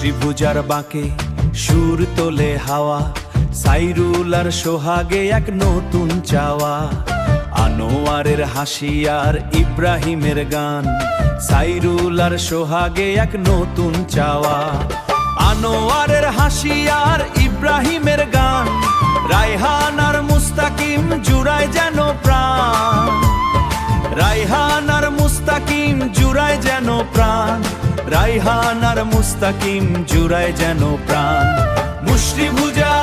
মুষ্টিভুজার বাঁকে সুর তোলে হাওয়া, সাইরুল আর সোহাগে এক নতুন চাওয়া। আনোয়ারের হাসি আর ইব্রাহিমের গান, সাইরুল আর সোহাগে এক নতুন চাওয়া। আনোয়ারের হাসি আর ইব্রাহিমের গান, রায়হান আর মুস্তাকিম জুড়ায় যেন প্রাণ। রায়হান আর মুস্তাকিম জুড়ায় যেন প্রাণ, রায়হান আর মুস্তাকিম জুড়ায় যেন প্রাণ। মুষ্টিভুজা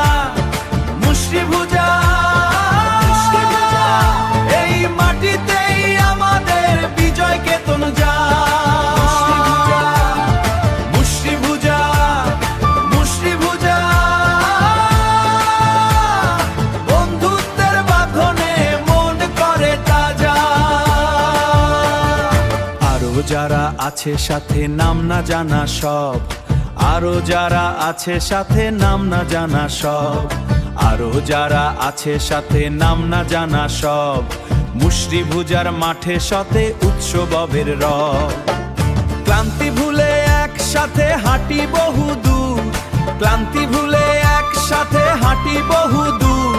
মুষ্টিভুজা এই মাটিতেই আমাদের বিজয় কেতন যা। মুষ্টিভুজা মুষ্টিভুজা বন্ধুত্বের বাঁধনে মন করে তাজা। আরো যারা আছে সাথে নাম না জানা সব, আরো যারা আছে সাথে নাম না জানা সব, আরো যারা আছে সাথে নাম না জানা সব। মুষ্টিভুজার মাঠে সতে উৎসবের রব। ক্লান্তি ভুলে একসাথে হাঁটি বহুদূর, ক্লান্তি ভুলে একসাথে হাঁটি বহুদূর।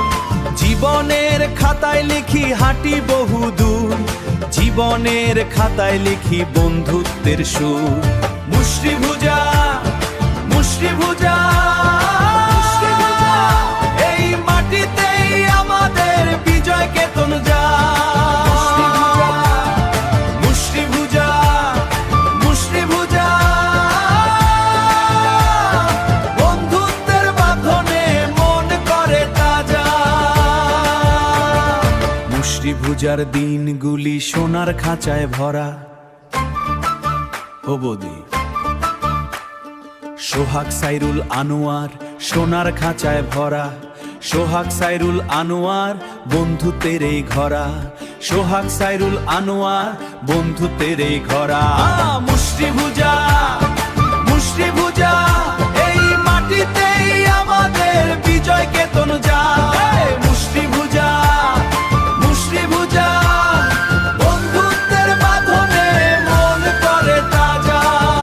জীবনের খাতায় লিখি হাঁটি বহুদূর, জীবনের খাতায় লিখি বন্ধুত্বের সুর। মুষ্টিভুজা মুষ্টিভুজা এই মাটিতেই আমাদের বিজয় কেতন যা। মুষ্টিভুজা মুষ্টিভুজা বন্ধুত্বের বাঁধনে মন করে তাজা। মুষ্টিভুজার দিনগুলি সোনার খাঁচায় ভরা। ও বৌদি, সোহাগ সাইরুল আনোয়ার সোনার খাঁচায় ভরা। সোহাগ সাইরুল আনোয়ার বন্ধুত্বের এই ঘরা, সোহাগ সাইরুল আনোয়ার বন্ধুত্বের এই ঘরা। মুষ্টিভুজা